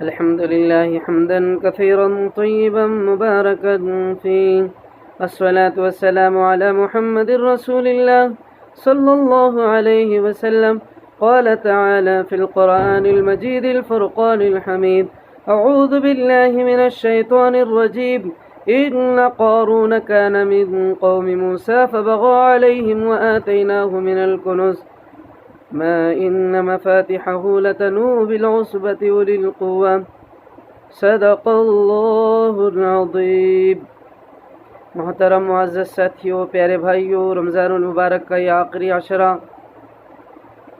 الحمد لله حمدا كثيرا طيبا مباركا فيه، الصلاة والسلام على محمد رسول الله صلى الله عليه وسلم. قال تعالى في القرآن المجيد الفرقان الحميد: أعوذ بالله من الشيطان الرجيم. إن قارون كان من قوم موسى فبغى عليهم وآتيناه من الكنوز ما إن مفاتحه لتنوء بالعصبة أولي القوة. صدق اللہ العظیم. محترم معزز ساتھیوں، پیارے بھائیوں، رمضان المبارک کا یہ آخری عشرہ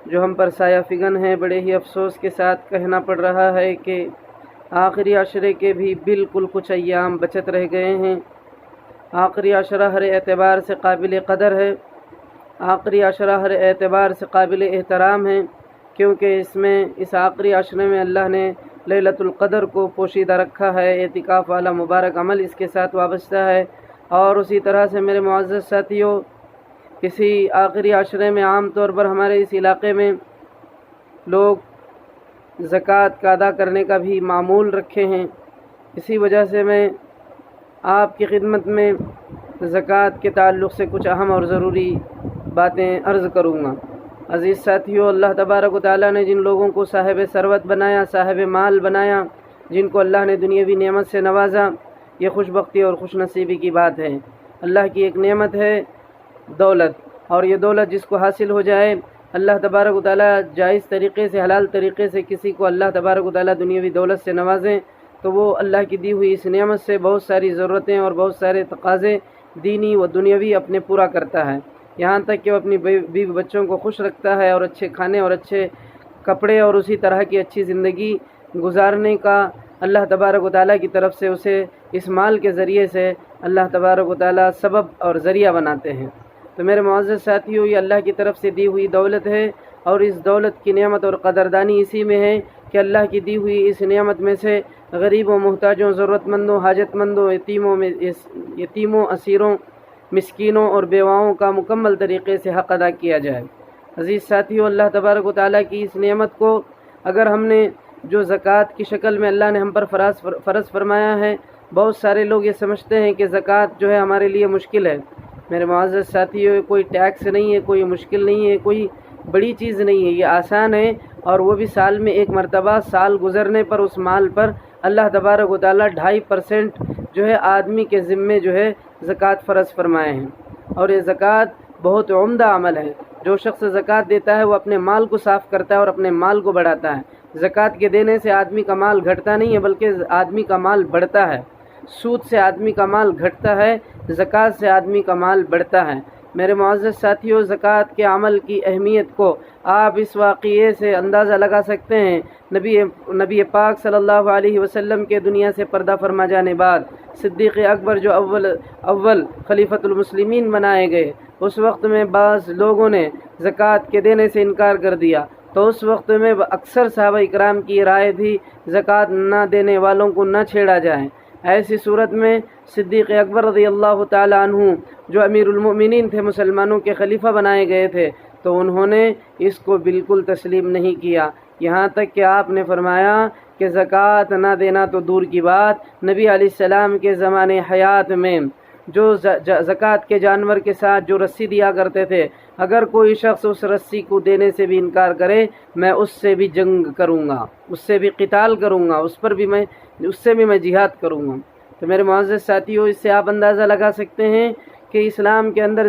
جو ہم پر سایہ فگن ہے، بڑے ہی افسوس کے ساتھ کہنا پڑ رہا ہے کہ آخری عشرے کے بھی بالکل کچھ ایام بچت رہ گئے ہیں. آخری عشرہ ہر اعتبار سے قابل قدر ہے، آخری عشرہ ہر اعتبار سے قابل احترام ہے، کیونکہ اس آخری عشرے میں اللہ نے لیلۃ القدر کو پوشیدہ رکھا ہے. اعتکاف والا مبارک عمل اس کے ساتھ وابستہ ہے. اور اسی طرح سے میرے معزز ساتھیوں، کسی آخری عشرے میں عام طور پر ہمارے اس علاقے میں لوگ زکوٰۃ کا ادا کرنے کا بھی معمول رکھے ہیں. اسی وجہ سے میں آپ کی خدمت میں زکوٰۃ کے تعلق سے کچھ اہم اور ضروری باتیں عرض کروں گا. عزیز ساتھیوں، اللہ تبارک و تعالیٰ نے جن لوگوں کو صاحب ثروت بنایا، صاحب مال بنایا، جن کو اللہ نے دنیاوی نعمت سے نوازا، یہ خوش بختی اور خوش نصیبی کی بات ہے. اللہ کی ایک نعمت ہے دولت، اور یہ دولت جس کو حاصل ہو جائے، اللہ تبارک و تعالیٰ جائز طریقے سے، حلال طریقے سے کسی کو اللہ تبارک و تعالیٰ دنیاوی دولت سے نوازیں تو وہ اللہ کی دی ہوئی اس نعمت سے بہت ساری ضرورتیں اور بہت سارے تقاضے دینی و دنیاوی اپنے پورا کرتا ہے. یہاں تک کہ وہ اپنی بیوی بچوں کو خوش رکھتا ہے اور اچھے کھانے اور اچھے کپڑے اور اسی طرح کی اچھی زندگی گزارنے کا اللہ تبارک و تعالیٰ کی طرف سے اسے اس مال کے ذریعے سے اللہ تبارک و تعالیٰ سبب اور ذریعہ بناتے ہیں. تو میرے معزز ساتھیوں، یہ اللہ کی طرف سے دی ہوئی دولت ہے، اور اس دولت کی نعمت اور قدردانی اسی میں ہے کہ اللہ کی دی ہوئی اس نعمت میں سے غریبوں، محتاجوں، ضرورت مندوں، حاجت مندوں، یتیموں، اسیروں، مسکینوں اور بیواؤں کا مکمل طریقے سے حق ادا کیا جائے. عزیز ساتھیوں، اللہ تبارک و تعالیٰ کی اس نعمت کو اگر ہم نے جو زکوٰۃ کی شکل میں اللہ نے ہم پر فرض فرمایا ہے، بہت سارے لوگ یہ سمجھتے ہیں کہ زکوٰۃ جو ہے ہمارے لیے مشکل ہے. میرے معزز ساتھیوں، کوئی ٹیکس نہیں ہے، کوئی مشکل نہیں ہے، کوئی بڑی چیز نہیں ہے، یہ آسان ہے. اور وہ بھی سال میں ایک مرتبہ، سال گزرنے پر اس مال پر اللہ تبارک و تعالیٰ 2.5% جو ہے آدمی کے ذمے جو ہے زکوٰۃ فرض فرمائے ہیں. اور یہ زکوٰۃ بہت عمدہ عمل ہے. جو شخص زکوٰۃ دیتا ہے وہ اپنے مال کو صاف کرتا ہے اور اپنے مال کو بڑھاتا ہے. زکوٰۃ کے دینے سے آدمی کا مال گھٹتا نہیں ہے، بلکہ آدمی کا مال بڑھتا ہے. سود سے آدمی کا مال گھٹتا ہے، زکوٰۃ سے آدمی کا مال بڑھتا ہے. میرے معزز ساتھیوں، زکوٰۃ کے عمل کی اہمیت کو آپ اس واقعے سے اندازہ لگا سکتے ہیں. نبی پاک صلی اللہ علیہ وسلم کے دنیا سے پردہ فرما جانے بعد صدیق اکبر جو اول خلیفۃ المسلمین بنائے گئے، اس وقت میں بعض لوگوں نے زکوٰۃ کے دینے سے انکار کر دیا. تو اس وقت میں اکثر صحابہ اکرام کی رائے تھی زکوٰۃ نہ دینے والوں کو نہ چھیڑا جائے. ایسی صورت میں صدیق اکبر رضی اللہ تعالی عنہ جو امیر المؤمنین تھے، مسلمانوں کے خلیفہ بنائے گئے تھے، تو انہوں نے اس کو بالکل تسلیم نہیں کیا. یہاں تک کہ آپ نے فرمایا کہ زکوٰۃ نہ دینا تو دور کی بات، نبی علیہ السلام کے زمانے حیات میں جو زکوٰۃ کے جانور کے ساتھ جو رسی دیا کرتے تھے، اگر کوئی شخص اس رسی کو دینے سے بھی انکار کرے، میں اس سے بھی جنگ کروں گا، اس سے بھی قتال کروں گا، اس سے بھی میں جہاد کروں گا. تو میرے معزز ساتھیوں، اس سے آپ اندازہ لگا سکتے ہیں کہ اسلام کے اندر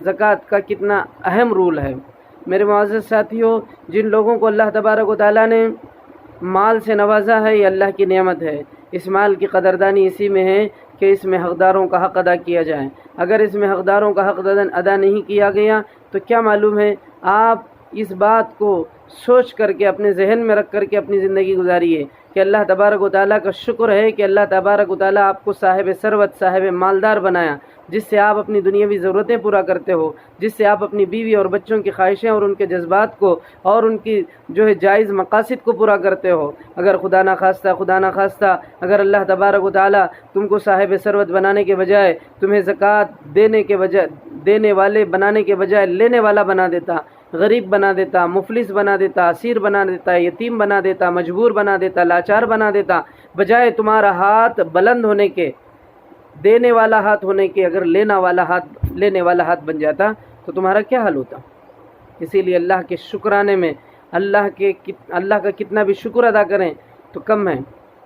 زکوٰۃ کا کتنا اہم رول ہے. میرے معزز ساتھیوں، جن لوگوں کو اللہ تبارک و تعالیٰ نے مال سے نوازا ہے، یہ اللہ کی نعمت ہے. اس مال کی قدردانی اسی میں ہے کہ اس میں حقداروں کا حق ادا کیا جائے. اگر اس میں حقداروں کا حق ادا نہیں کیا گیا تو کیا معلوم ہے، آپ اس بات کو سوچ کر کے اپنے ذہن میں رکھ کر کے اپنی زندگی گزاریے کہ اللہ تبارک و تعالیٰ کا شکر ہے کہ اللہ تبارک و تعالیٰ آپ کو صاحب ثروت، صاحب مالدار بنایا، جس سے آپ اپنی دنیاوی ضرورتیں پورا کرتے ہو، جس سے آپ اپنی بیوی اور بچوں کی خواہشیں اور ان کے جذبات کو اور ان کی جو ہے جائز مقاصد کو پورا کرتے ہو. اگر خدا نخواستہ اگر اللہ تبارک و تعالیٰ تم کو صاحب ثروت بنانے کے بجائے تمہیں زکوٰۃ دینے والے بنانے کے بجائے لینے والا بنا دیتا، غریب بنا دیتا، مفلس بنا دیتا، اسیر بنا دیتا، یتیم بنا دیتا، مجبور بنا دیتا، لاچار بنا دیتا، بجائے تمہارا ہاتھ بلند ہونے کے، دینے والا ہاتھ ہونے کے، اگر لینے والا ہاتھ بن جاتا تو تمہارا کیا حال ہوتا؟ اسی لیے اللہ کے شکرانے میں اللہ کا کتنا بھی شکر ادا کریں تو کم ہے۔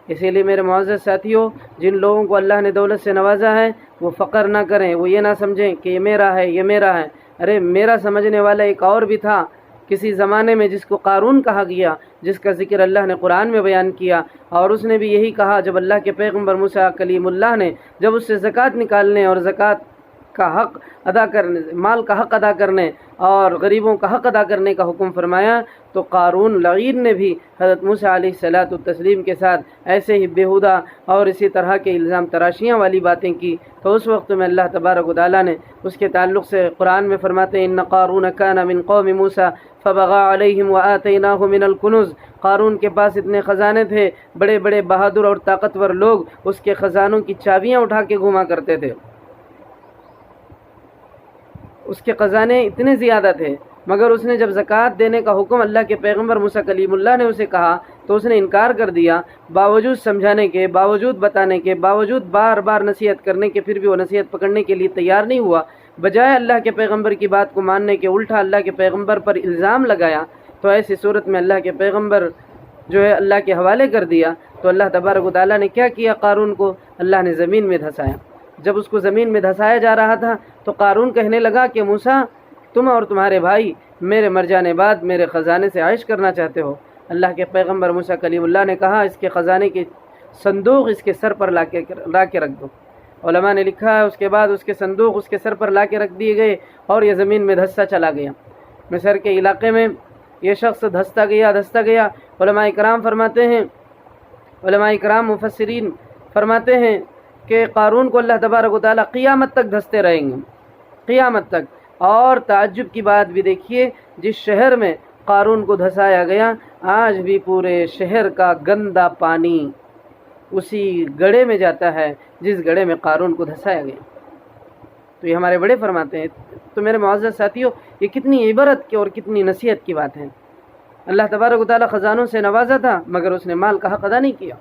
اسی لیے میرے معزز ساتھیوں، جن لوگوں کو اللہ نے دولت سے نوازا ہے وہ فقر نہ کریں، وہ یہ نہ سمجھیں کہ یہ میرا ہے، یہ میرا ہے۔ ارے میرا سمجھنے والا ایک اور بھی تھا کسی زمانے میں، جس کو قارون کہا گیا، جس کا ذکر اللہ نے قرآن میں بیان کیا، اور اس نے بھی یہی کہا جب اللہ کے پیغمبر موسیٰ کلیم اللہ نے جب اس سے زکوٰۃ نکالنے اور زکوٰۃ کا حق ادا کرنے، مال کا حق ادا کرنے اور غریبوں کا حق ادا کرنے کا حکم فرمایا، تو قارون لعین نے بھی حضرت موسیٰ علیہ الصلاۃ والتسلیم کے ساتھ ایسے ہی بیہودہ اور اسی طرح کے الزام تراشیاں والی باتیں کی۔ تو اس وقت میں اللہ تبارک و تعالیٰ نے اس کے تعلق سے قرآن میں فرماتے ہیں ان قارون کان من قوم موسیٰ فبغى علیہم وآتیناہ من الکنوز، قارون کے پاس اتنے خزانے تھے، بڑے بڑے بہادر اور طاقتور لوگ اس کے خزانوں کی چابیاں اٹھا کے گھوما کرتے تھے، اس کے خزانے اتنے زیادہ تھے، مگر اس نے جب زکوٰۃ دینے کا حکم اللہ کے پیغمبر موسیٰ کلیم اللہ نے اسے کہا تو اس نے انکار کر دیا، باوجود سمجھانے کے، باوجود بتانے کے، باوجود بار بار نصیحت کرنے کے، پھر بھی وہ نصیحت پکڑنے کے لیے تیار نہیں ہوا، بجائے اللہ کے پیغمبر کی بات کو ماننے کے الٹا اللہ کے پیغمبر پر الزام لگایا۔ تو ایسی صورت میں اللہ کے پیغمبر جو ہے اللہ کے حوالے کر دیا، تو اللہ تبارک و تعالیٰ نے کیا کیا؟ قارون کو اللہ نے زمین میں دھسایا۔ جب اس کو زمین میں دھسایا جا رہا تھا تو قارون کہنے لگا کہ موسیٰ تم اور تمہارے بھائی میرے مر جانے بعد میرے خزانے سے عائش کرنا چاہتے ہو۔ اللہ کے پیغمبر موسیٰ کلیم اللہ نے کہا اس کے خزانے کی صندوق اس کے سر پر لا کے رکھ دو۔ علماء نے لکھا ہے اس کے بعد اس کے صندوق اس کے سر پر لا کے رکھ دیے گئے اور یہ زمین میں دھستا چلا گیا۔ مصر کے علاقے میں یہ شخص دھستا گیا۔ علماء کرام فرماتے ہیں، علماء کرام مفسرین فرماتے ہیں کہ قارون کو اللہ تبارک و تعالیٰ قیامت تک دھستے رہیں گے، قیامت تک۔ اور تعجب کی بات بھی دیکھیے، جس شہر میں قارون کو دھسایا گیا آج بھی پورے شہر کا گندا پانی اسی گڑھے میں جاتا ہے جس گڑھے میں قارون کو دھسایا گیا۔ تو یہ ہمارے بڑے فرماتے ہیں۔ تو میرے معزز ساتھیوں، یہ کتنی عبرت کی اور کتنی نصیحت کی بات ہے۔ اللہ تبارک و تعالیٰ خزانوں سے نوازا تھا مگر اس نے مال کا حق ادا نہیں کیا،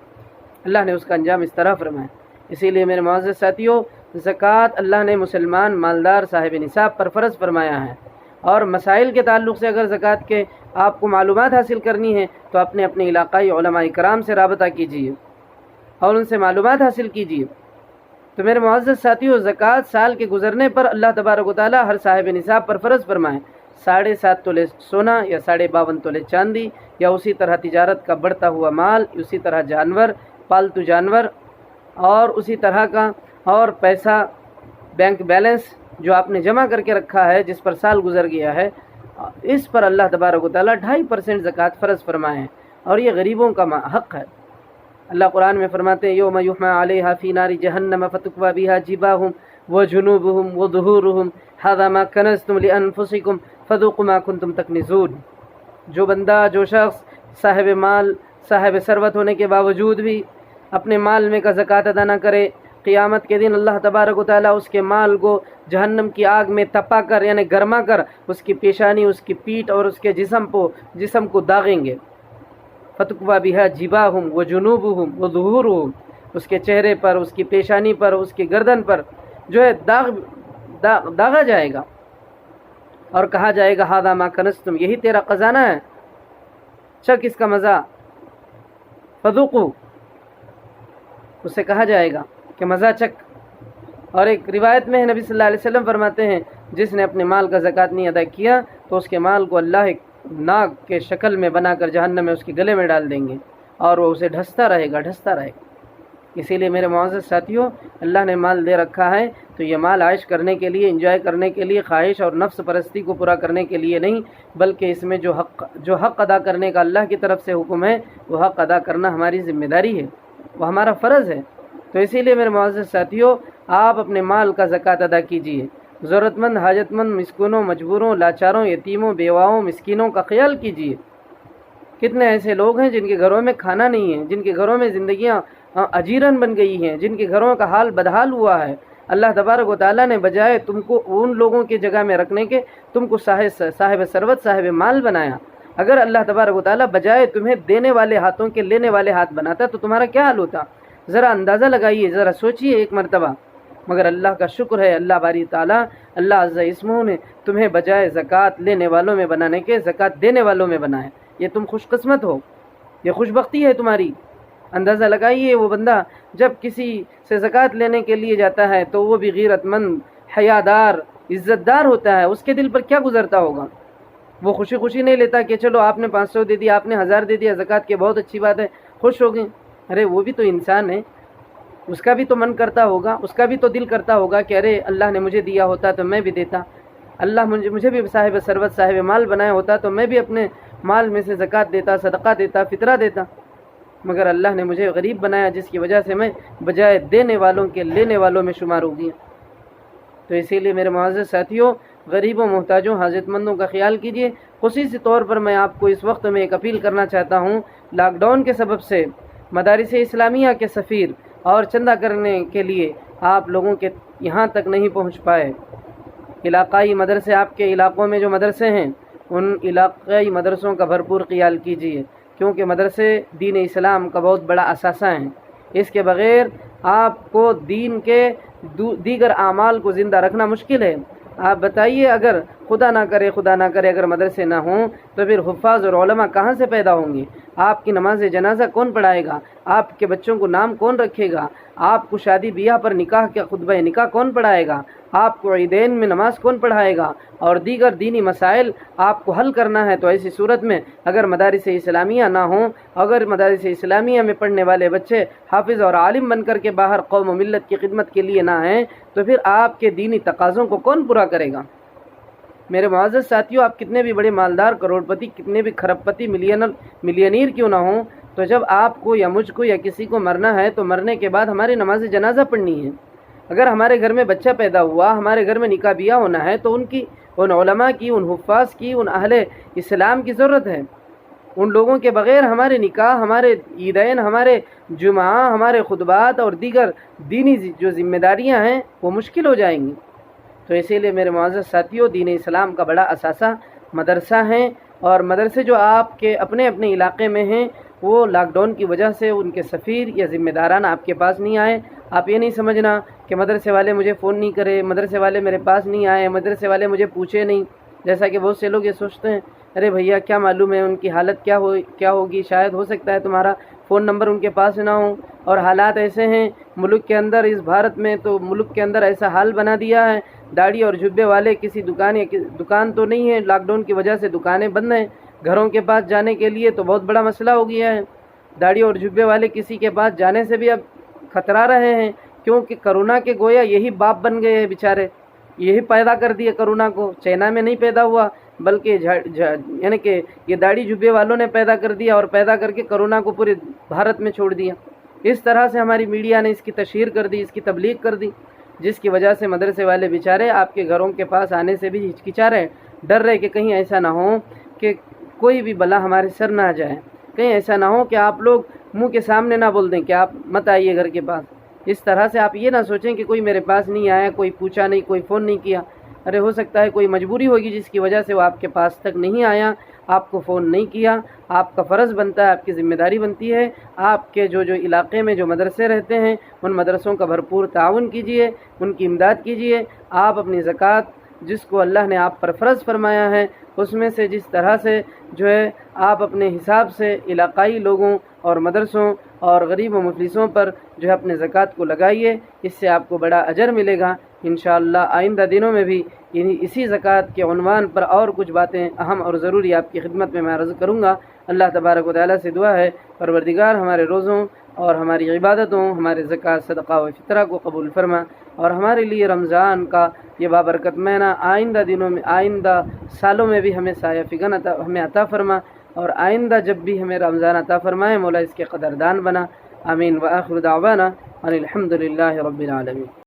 اللہ نے اس کا انجام اس طرح فرمایا۔ اسی لیے میرے معزز ساتھیوں، زکوٰۃ اللہ نے مسلمان مالدار صاحب نصاب پر فرض فرمایا ہے، اور مسائل کے تعلق سے اگر زکوٰۃ کے آپ کو معلومات حاصل کرنی ہے تو اپنے علاقائی علماء کرام سے رابطہ کیجیے اور ان سے معلومات حاصل کیجیے۔ تو میرے معزز ساتھیوں، زکوٰۃ سال کے گزرنے پر اللہ تبارک و تعالیٰ ہر صاحب نصاب پر فرض فرمائے 7.5 تولے سونا یا 52.5 تولے چاندی، یا اسی طرح تجارت کا بڑھتا ہوا مال، اسی طرح جانور، پالتو جانور، اور اسی طرح کا اور پیسہ، بینک بیلنس جو آپ نے جمع کر کے رکھا ہے جس پر سال گزر گیا ہے، اس پر اللہ تبارک و تعالیٰ 2.5% زکوٰۃ فرض فرمائے ہیں، اور یہ غریبوں کا حق ہے۔ اللہ قرآن میں فرماتے ہیں یوم یحمى علیہا فی نار جہنم فتکوی بہا جباہم وجنوبہم وظہورہم ھذا ما کنزتم لانفسکم فذوقوا ما کنتم تکنزون۔ جو بندہ، جو شخص صاحب مال، صاحب ثروت ہونے کے باوجود بھی اپنے مال میں کا زکوٰۃ ادا نہ کرے، قیامت کے دن اللہ تبارک و تعالیٰ اس کے مال کو جہنم کی آگ میں تپا کر یعنی گرما کر اس کی پیشانی، اس کی پیٹھ اور اس کے جسم کو داغیں گے۔ فتکوی بہا جباہم وجنوبہم وظہورہم، اس کے چہرے پر، اس کی پیشانی پر، اس کی گردن پر جو ہے داغا جائے گا، اور کہا جائے گا ھذا ما کنزتم، یہی تیرا خزانہ ہے، چکھ اس کا مزہ، فذوقوا، اسے کہا جائے گا کہ مزہ چکھ۔ اور ایک روایت میں ہے نبی صلی اللہ علیہ وسلم فرماتے ہیں جس نے اپنے مال کا زکوٰۃ نہیں ادا کیا تو اس کے مال کو اللہ ایک ناگ کے شکل میں بنا کر جہنم میں اس کے گلے میں ڈال دیں گے، اور وہ اسے ڈھستا رہے گا۔ اسی لیے میرے معزز ساتھیوں، اللہ نے مال دے رکھا ہے تو یہ مال عائش کرنے کے لیے، انجوائے کرنے کے لیے، خواہش اور نفس پرستی کو پورا کرنے کے لیے نہیں، بلکہ اس میں جو حق ادا کرنے کا اللہ کی طرف سے حکم ہے وہ حق ادا کرنا ہماری ذمہ داری ہے، وہ ہمارا فرض ہے۔ تو اسی لیے میرے معزز ساتھیوں، آپ اپنے مال کا زکوٰۃ ادا کیجیے، ضرورت مند، حاجت مند، مسکینوں، مجبوروں، لاچاروں، یتیموں، بیواؤں، مسکینوں کا خیال کیجیے۔ کتنے ایسے لوگ ہیں جن کے گھروں میں کھانا نہیں ہے، جن کے گھروں میں زندگیاں اجیرن بن گئی ہیں، جن کے گھروں کا حال بدحال ہوا ہے، اللہ تبارک و تعالیٰ نے بجائے تم کو ان لوگوں کی جگہ میں رکھنے کے تم کو صاحب ثروت صاحب مال بنایا۔ اگر اللہ تبارک و تعالیٰ بجائے تمہیں دینے والے ہاتھوں کے لینے والے ہاتھ بناتا تو تمہارا کیا حال ہوتا؟ ذرا اندازہ لگائیے، ذرا سوچئے ایک مرتبہ۔ مگر اللہ کا شکر ہے، اللہ باری تعالیٰ اللہ عز اسمہ نے تمہیں بجائے زکوٰۃ لینے والوں میں بنانے کے زکوٰۃ دینے والوں میں بنایا۔ یہ تم خوش قسمت ہو، یہ خوش بختی ہے تمہاری۔ اندازہ لگائیے، وہ بندہ جب کسی سے زکوٰۃ لینے کے لیے جاتا ہے تو وہ بھی غیرت مند، حیادار، عزت دار ہوتا ہے، اس کے دل پر کیا گزرتا ہوگا؟ وہ خوشی خوشی نہیں لیتا کہ چلو آپ نے 500 دے دیا، آپ نے 1000 دے دیا زکوٰۃ کے، بہت اچھی بات ہے، خوش ہو گئے۔ ارے وہ بھی تو انسان ہے، اس کا بھی تو من کرتا ہوگا، اس کا بھی تو دل کرتا ہوگا کہ ارے اللہ نے مجھے دیا ہوتا تو میں بھی دیتا، اللہ مجھے بھی صاحب ثروت صاحب مال بنایا ہوتا تو میں بھی اپنے مال میں سے زکوٰۃ دیتا، صدقہ دیتا، فطرہ دیتا۔ مگر اللہ نے مجھے غریب بنایا، جس کی وجہ سے میں بجائے دینے والوں کے لینے والوں میں شمار ہو گیا۔ تو اسی لیے میرے معزز ساتھیوں، غریبوں، محتاجوں، حاجت مندوں کا خیال کیجیے۔ خصوصی طور پر میں آپ کو اس وقت میں ایک اپیل کرنا چاہتا ہوں، لاک ڈاؤن کے سبب سے مدارس اسلامیہ کے سفیر اور چندہ کرنے کے لیے آپ لوگوں کے یہاں تک نہیں پہنچ پائے۔ علاقائی مدرسے، آپ کے علاقوں میں جو مدرسے ہیں ان علاقائی مدرسوں کا بھرپور خیال کیجیے، کیونکہ مدرسے دین اسلام کا بہت بڑا اثاثہ ہیں۔ اس کے بغیر آپ کو دین کے دیگر اعمال کو زندہ رکھنا مشکل ہے۔ آپ بتائیے، اگر خدا نہ کرے اگر مدرسے نہ ہوں تو پھر حفاظ اور علماء کہاں سے پیدا ہوں گے؟ آپ کی نماز جنازہ کون پڑھائے گا؟ آپ کے بچوں کو نام کون رکھے گا؟ آپ کو شادی بیاہ پر نکاح کے خطبہ نکاح کون پڑھائے گا؟ آپ کو عیدین میں نماز کون پڑھائے گا؟ اور دیگر دینی مسائل آپ کو حل کرنا ہے۔ تو ایسی صورت میں اگر مدارس اسلامیہ نہ ہوں، اگر مدارس اسلامیہ میں پڑھنے والے بچے حافظ اور عالم بن کر کے باہر قوم و ملت کی خدمت کے لیے نہ ہیں، تو پھر آپ کے دینی تقاضوں کو کون پورا کرے گا؟ میرے معزز ساتھیوں، آپ کتنے بھی بڑے مالدار، کروڑ پتی، کتنے بھی کھرب پتی، ملینئر کیوں نہ ہوں، تو جب آپ کو یا مجھ کو یا کسی کو مرنا ہے تو مرنے کے بعد ہماری نماز جنازہ پڑھنی ہے۔ اگر ہمارے گھر میں بچہ پیدا ہوا، ہمارے گھر میں نکاح بیاہ ہونا ہے تو ان علماء کی، ان حفاظ کی، ان اہل اسلام کی ضرورت ہے۔ ان لوگوں کے بغیر ہمارے نکاح، ہمارے عیدین، ہمارے جمعہ، ہمارے خطبات اور دیگر دینی جو ذمہ داریاں ہیں وہ مشکل ہو جائیں گی۔ تو اسی لیے میرے معزز ساتھیوں، دین اسلام کا بڑا اثاثہ مدرسہ ہیں، اور مدرسے جو آپ کے اپنے اپنے علاقے میں ہیں وہ لاک ڈاؤن کی وجہ سے ان کے سفیر یا ذمہ داران آپ کے پاس نہیں آئے۔ آپ یہ نہیں سمجھنا کہ مدرسے والے مجھے فون نہیں کرے، مدرسے والے میرے پاس نہیں آئے، مدرسے والے مجھے پوچھے نہیں، جیسا کہ بہت سے لوگ یہ سوچتے ہیں۔ ارے بھیا، کیا معلوم ہے ان کی حالت کیا ہوگی؟ شاید ہو سکتا ہے تمہارا فون نمبر ان کے پاس نہ ہو، اور حالات ایسے ہیں ملک کے اندر، اس بھارت میں تو ملک کے اندر ایسا حال بنا دیا ہے، داڑھی اور جبے والے کسی دکان تو نہیں ہے، لاک ڈاؤن کی وجہ سے دکانیں بند ہیں، گھروں کے پاس جانے کے لیے تو بہت بڑا مسئلہ ہو گیا ہے۔ داڑھی اور جبے والے کسی کے پاس جانے سے بھی اب خطرا رہے ہیں، کیونکہ کرونا کے گویا یہی باپ بن گئے ہیں بیچارے، یہی پیدا کر دیا کرونا کو۔ چائنا میں نہیں پیدا ہوا، بلکہ یعنی کہ یہ داڑھی جبے والوں نے پیدا کر دیا، اور پیدا کر کے کرونا کو پورے بھارت میں چھوڑ دیا۔ اس طرح سے ہماری میڈیا نے اس کی تشہیر کر دی، اس کی تبلیغ کر دی، جس کی وجہ سے مدرسے والے بیچارے آپ کے گھروں کے پاس آنے سے بھی ہچکچا رہے، ڈر رہے کہ کہیں ایسا نہ ہو کہ کوئی بھی بلا ہمارے سر نہ آ جائے، کہیں ایسا نہ ہو کہ آپ لوگ منہ کے سامنے نہ بول دیں کہ آپ مت آئیے گھر کے پاس۔ اس طرح سے آپ یہ نہ سوچیں کہ کوئی میرے پاس نہیں آیا، کوئی پوچھا نہیں، کوئی فون نہیں کیا۔ ارے ہو سکتا ہے کوئی مجبوری ہوگی جس کی وجہ سے وہ آپ کے پاس تک نہیں آیا، آپ کو فون نہیں کیا۔ آپ کا فرض بنتا ہے، آپ کی ذمہ داری بنتی ہے، آپ کے جو علاقے میں جو مدرسے رہتے ہیں ان مدرسوں کا بھرپور تعاون کیجیے، ان کی امداد کیجیے۔ آپ اپنی زکوٰۃ جس کو اللہ نے آپ پر فرض فرمایا ہے اس میں سے جس طرح سے جو ہے آپ اپنے حساب سے علاقائی لوگوں اور مدرسوں اور غریب و مفلسوں پر جو ہے اپنے زکوٰۃ کو لگائیے، اس سے آپ کو بڑا اجر ملے گا انشاءاللہ۔ آئندہ دنوں میں بھی اسی زکوٰۃ کے عنوان پر اور کچھ باتیں اہم اور ضروری آپ کی خدمت میں عرض کروں گا۔ اللہ تبارک و تعالیٰ سے دعا ہے پروردگار ہمارے روزوں اور ہماری عبادتوں، ہمارے زکوٰۃ، صدقہ و فطرہ کو قبول فرما، اور ہمارے لیے رمضان کا یہ بابرکت مہینہ آئندہ دنوں میں، آئندہ سالوں میں بھی ہمیں سایہ فگن ہمیں عطا فرما، اور آئندہ جب بھی ہمیں رمضان عطا فرمائے مولا اس کے قدردان بنا۔ آمین۔ وآخر دعوانا ان الحمد للہ رب العالمین۔